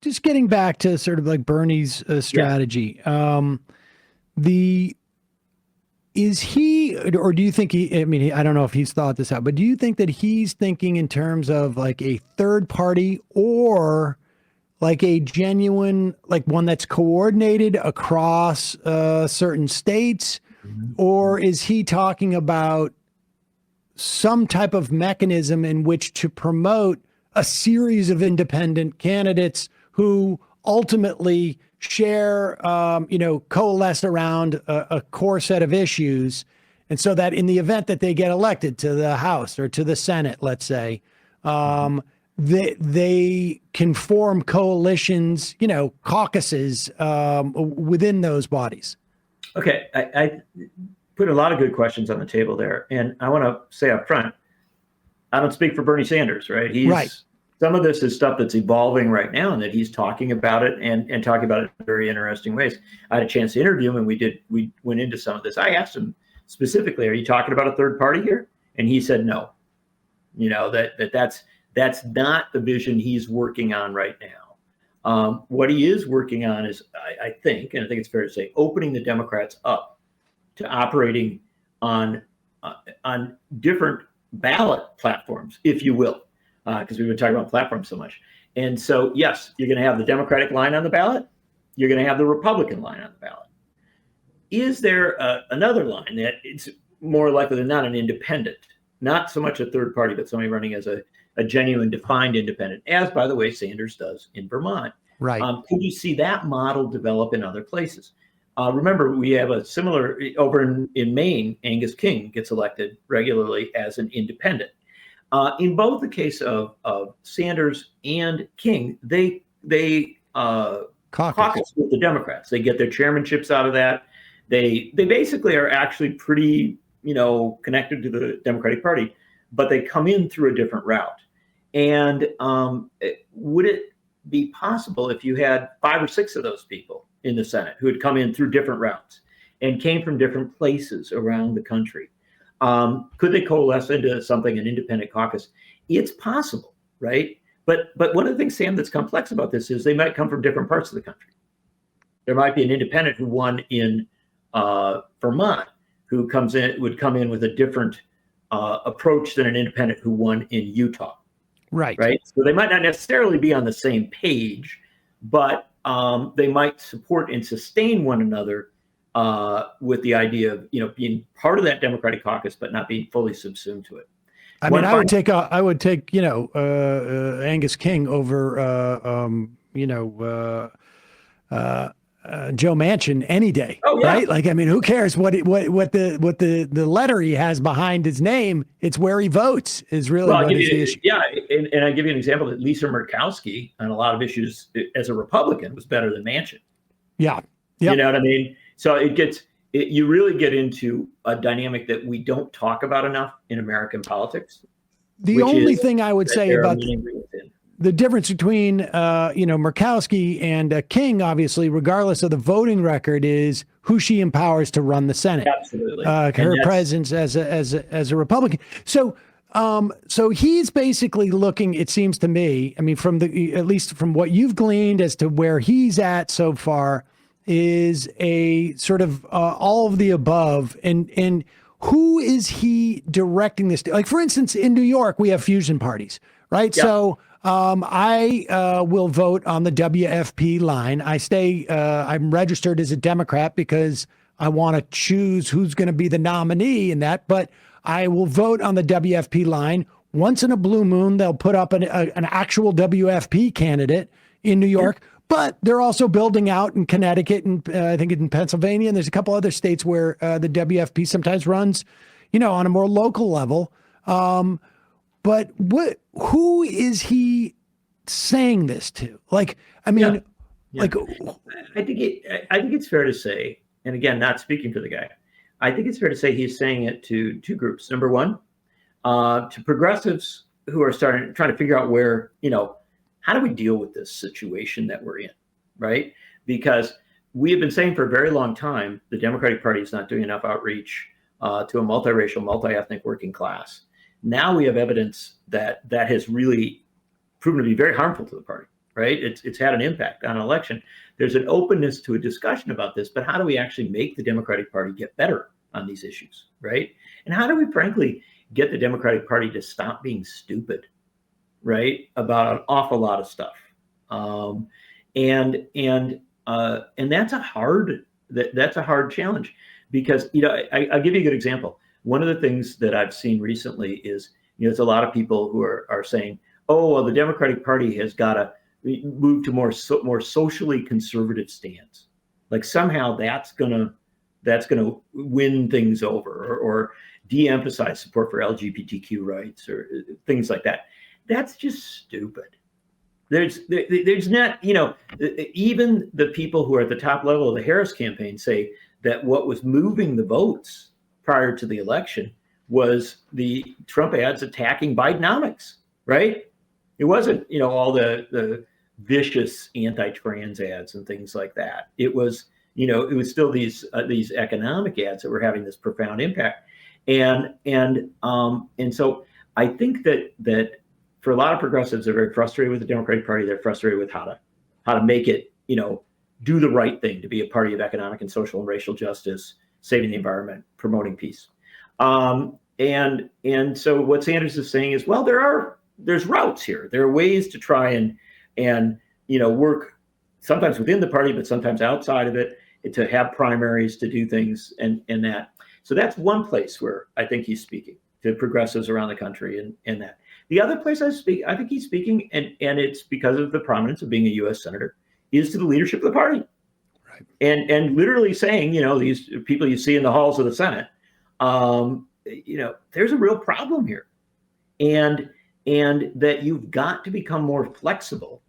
just getting back to sort of like Bernie's strategy. Is he, or do you think he, I mean, I don't know if he's thought this out, but do you think that he's thinking in terms of like a third party or like a genuine, like one that's coordinated across certain states? Or is he talking about some type of mechanism in which to promote a series of independent candidates who ultimately share, coalesce around a core set of issues? And so that in the event that they get elected to the House or to the Senate, let's say, they can form coalitions, caucuses within those bodies. Okay, I put a lot of good questions on the table there. And I want to say up front, I don't speak for Bernie Sanders, right? Right. Some of this is stuff that's evolving right now and that he's talking about it and talking about it in very interesting ways. I had a chance to interview him and we went into some of this. I asked him specifically, are you talking about a third party here? And he said, no, that's not the vision he's working on right now. What he is working on is, I think it's fair to say, opening the Democrats up to operating on different ballot platforms, if you will, because we've been talking about platforms so much. And so, yes, you're going to have the Democratic line on the ballot. You're going to have the Republican line on the ballot. Is there another line that it's more likely than not an independent, not so much a third party, but somebody running as a genuine defined independent, as, by the way, Sanders does in Vermont? Right. Could you see that model develop in other places? Remember, we have a similar over in Maine. Angus King gets elected regularly as an independent. In both the case of Sanders and King, they caucus with the Democrats. They get their chairmanships out of that. They basically are actually pretty connected to the Democratic Party, but they come in through a different route. And would it be possible if you had 5 or 6 of those people in the Senate who had come in through different routes and came from different places around the country? Could they coalesce into something, an independent caucus? It's possible, right? But one of the things, Sam, that's complex about this is they might come from different parts of the country. There might be an independent who won in Vermont who would come in with a different approach than an independent who won in Utah. Right. Right. So they might not necessarily be on the same page, but they might support and sustain one another with the idea of, being part of that Democratic caucus, but not being fully subsumed to it. I mean, I would take, Angus King over, Joe Manchin any day. Oh, yeah. Right? Like, I mean, who cares what the letter he has behind his name? It's where he votes is really what is the issue. Yeah, and I give you an example that Lisa Murkowski on a lot of issues as a Republican was better than Manchin. Yeah. Yep. You know what I mean? So you really get into a dynamic that we don't talk about enough in American politics. The only thing I would say about the difference between, Murkowski and King, obviously, regardless of the voting record, is who she empowers to run the Senate. Absolutely. Her presence as a Republican. So he's basically looking, it seems to me, I mean, at least from what you've gleaned as to where he's at so far, is a sort of all of the above. And who is he directing this to? Like, for instance, in New York, we have fusion parties, right? Yeah. So I will vote on the WFP line. I'm registered as a Democrat because I want to choose who's going to be the nominee in that, but I will vote on the WFP line. Once in a blue moon, they'll put up an actual WFP candidate in New York, but they're also building out in Connecticut and I think in Pennsylvania, and there's a couple other states where the WFP sometimes runs, on a more local level. But who is he saying this to? Like, I mean, like, I think it's fair to say, and again, not speaking for the guy, I think it's fair to say he's saying it to 2 groups. Number one, to progressives who are trying to figure out where, how do we deal with this situation that we're in, right? Because we have been saying for a very long time, the Democratic Party is not doing enough outreach to a multiracial, multi-ethnic working class. Now we have evidence that has really proven to be very harmful to the party. right? It's had an impact on an election. There's an openness to a discussion about this, but how do we actually make the Democratic Party get better on these issues, right? And how do we, frankly, get the Democratic Party to stop being stupid, right, about an awful lot of stuff? And that's a hard challenge, because I'll give you a good example. One of the things that I've seen recently is there's a lot of people who are saying, oh, well, the Democratic Party has got to move to more socially conservative stance. Like somehow that's gonna win things over, or de-emphasize support for LGBTQ rights or things like that. That's just stupid. There's not, even the people who are at the top level of the Harris campaign say that what was moving the votes prior to the election was the Trump ads attacking Bidenomics, right? It wasn't, all the vicious anti-trans ads and things like that. It was, it was still these economic ads that were having this profound impact. And so I think that for a lot of progressives, they're very frustrated with the Democratic Party. They're frustrated with how to make it, do the right thing, to be a party of economic and social and racial justice, saving the environment, promoting peace. And so what Sanders is saying is, well, there's routes here. There are ways to try and work sometimes within the party, but sometimes outside of it, to have primaries, to do things and that. So that's one place where I think he's speaking to progressives around the country and that. The other place I think he's speaking, and it's because of the prominence of being a U.S. senator, is to the leadership of the party. Right. And literally saying, these people you see in the halls of the Senate, there's a real problem here. And that you've got to become more flexible,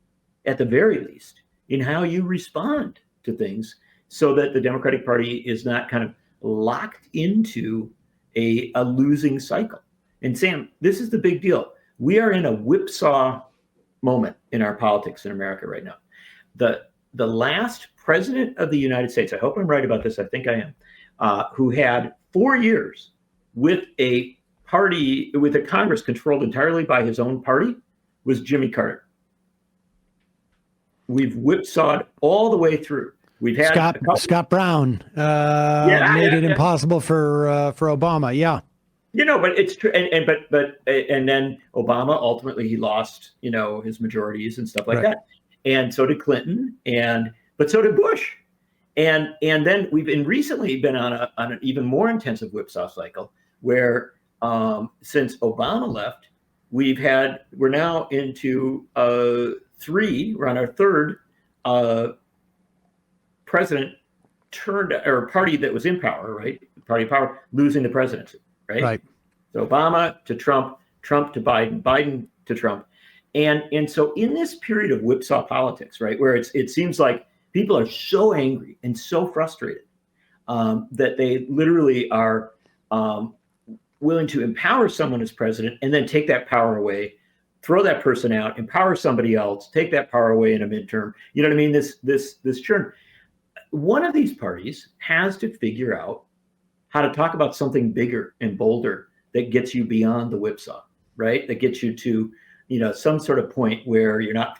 at the very least, in how you respond to things, so that the Democratic Party is not kind of locked into a losing cycle. And Sam, this is the big deal. We are in a whipsaw moment in our politics in America right now. The last president of the United States, I hope I'm right about this, I think I am, who had 4 years with a party, with a Congress controlled entirely by his own party, was Jimmy Carter. We've whipsawed all the way through. We've had Scott Brown made it impossible for Obama. Yeah. But it's true. And then Obama, ultimately he lost, his majorities and stuff like that. And so did Clinton, but so did Bush. And then we've recently been on an even more intensive whipsaw cycle, where since Obama left, we're now into we're on our third president party that was in power, right? Party of power losing the presidency, right? So Obama to Trump, Trump to Biden, Biden to Trump. And so in this period of whipsaw politics, right, where it seems like people are so angry and so frustrated that they literally are willing to empower someone as president and then take that power away, throw that person out, empower somebody else, take that power away in a midterm. You know what I mean? This churn. One of these parties has to figure out how to talk about something bigger and bolder that gets you beyond the whipsaw, right? That gets you to, some sort of point where you're not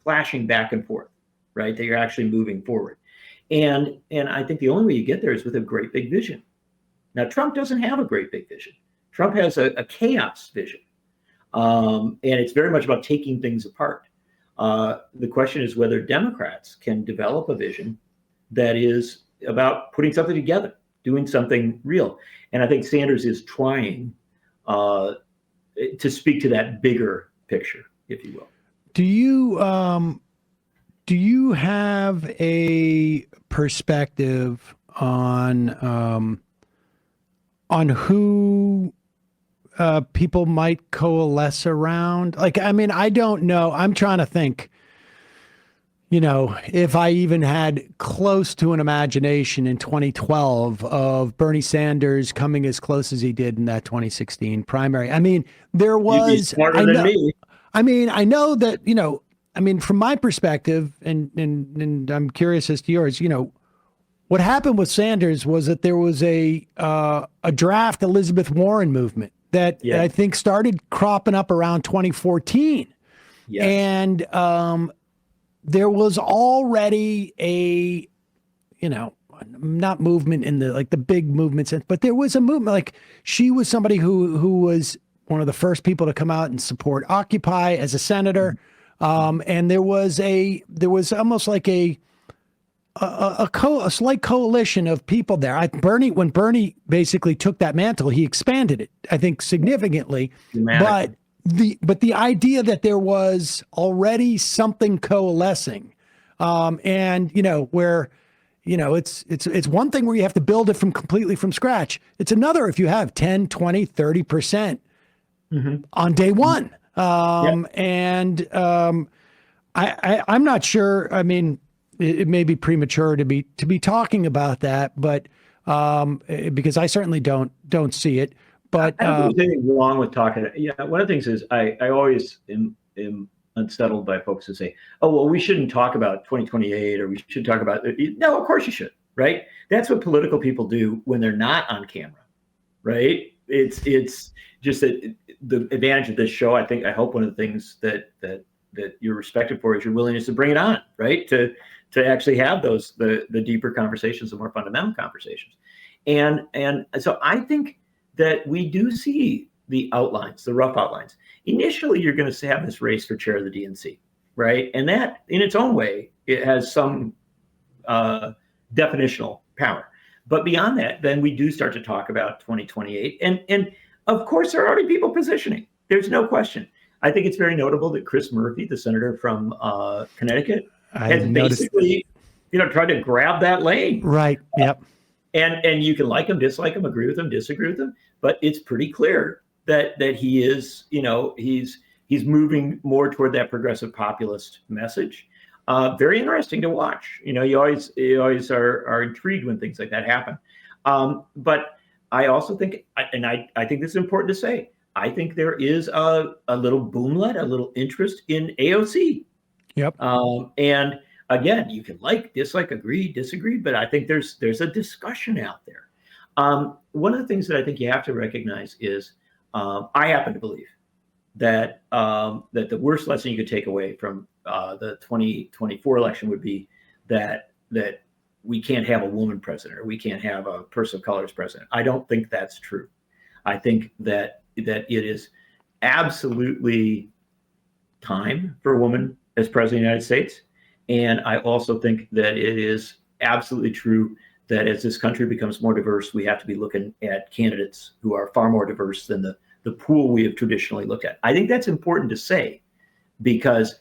flashing back and forth, right? That you're actually moving forward. And I think the only way you get there is with a great big vision. Now, Trump doesn't have a great big vision. Trump has a chaos vision. And it's very much about taking things apart. The question is whether Democrats can develop a vision that is about putting something together, doing something real. And I think Sanders is trying to speak to that bigger picture, if you will. Do you have a perspective on who people might coalesce around? Like, I mean, I don't know. I'm trying to think, if I even had close to an imagination in 2012 of Bernie Sanders coming as close as he did in that 2016 primary. I mean, there was. You'd be smarter than me. I mean, I know that, from my perspective, and I'm curious as to yours, what happened with Sanders was that there was a draft Elizabeth Warren movement that I think started cropping up around 2014. Yes. And there was already a, not movement in the big movement sense, but there was a movement. Like, she was somebody who was one of the first people to come out and support Occupy as a senator. And there was almost like a slight coalition of people there. When Bernie basically took that mantle, he expanded it, I think, significantly. But the idea that there was already something coalescing, and where, it's one thing where you have to build it completely from scratch. It's another if you have 10, 20, 30% on day one. And I'm not sure. I mean, it may be premature to be talking about that, but because I certainly don't see it. But I don't think there's anything wrong with talking. One of the things is I always am unsettled by folks who say, "Oh, well, we shouldn't talk about 2028, or we should talk about." No, of course you should, right? That's what political people do when they're not on camera, right? It's just that the advantage of this show. I hope one of the things that you're respected for is your willingness to bring it on, right? To actually have the deeper conversations, the more fundamental conversations. And so I think that we do see the outlines, the rough outlines. Initially, you're going to have this race for chair of the DNC, right? And that, in its own way, it has some definitional power. But beyond that, then we do start to talk about 2028. And of course, there are already people positioning. There's no question. I think it's very notable that Chris Murphy, the senator from Connecticut, has basically, tried to grab that lane. Right. Yep. And you can like him, dislike him, agree with him, disagree with him, but it's pretty clear that he is, he's moving more toward that progressive populist message. Very interesting to watch. You always are intrigued when things like that happen. But I also think, and I think this is important to say, I think there is a little boomlet, a little interest in AOC. Yep. And again, you can dislike, agree, disagree, but I think there's a discussion out there. One of the things that I think you have to recognize is, I happen to believe that the worst lesson you could take away from the 2024 election would be that we can't have a woman president, or we can't have a person of color as president. I don't think that's true. I think that it is absolutely time for a woman as president of the United States. And I also think that it is absolutely true that as this country becomes more diverse, we have to be looking at candidates who are far more diverse than the pool we have traditionally looked at. I think that's important to say, because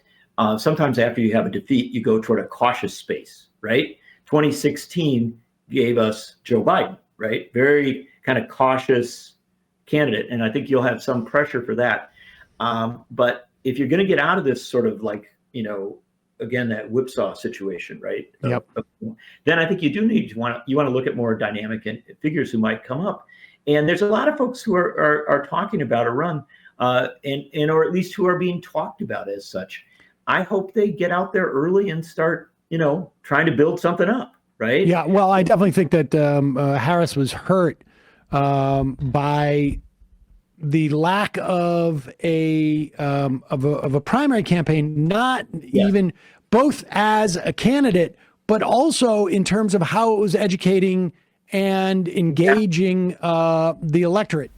sometimes after you have a defeat, you go toward a cautious space, right? 2016 gave us Joe Biden, right? Very kind of cautious candidate. And I think you'll have some pressure for that. But if you're going to get out of this sort of again, that whipsaw situation, right? Yep. Then I think you do need you want to look at more dynamic figures who might come up. And there's a lot of folks who are talking about a run, and or at least who are being talked about as such. I hope they get out there early and start, trying to build something up, right? Yeah. Well, I definitely think that Harris was hurt by the lack of a primary campaign, not even both as a candidate, but also in terms of how it was educating and engaging the electorate.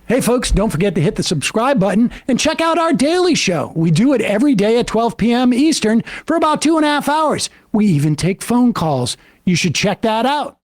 Hey, folks, don't forget to hit the subscribe button and check out our daily show. We do it every day at 12 p.m. Eastern for about 2.5 hours. We even take phone calls. You should check that out.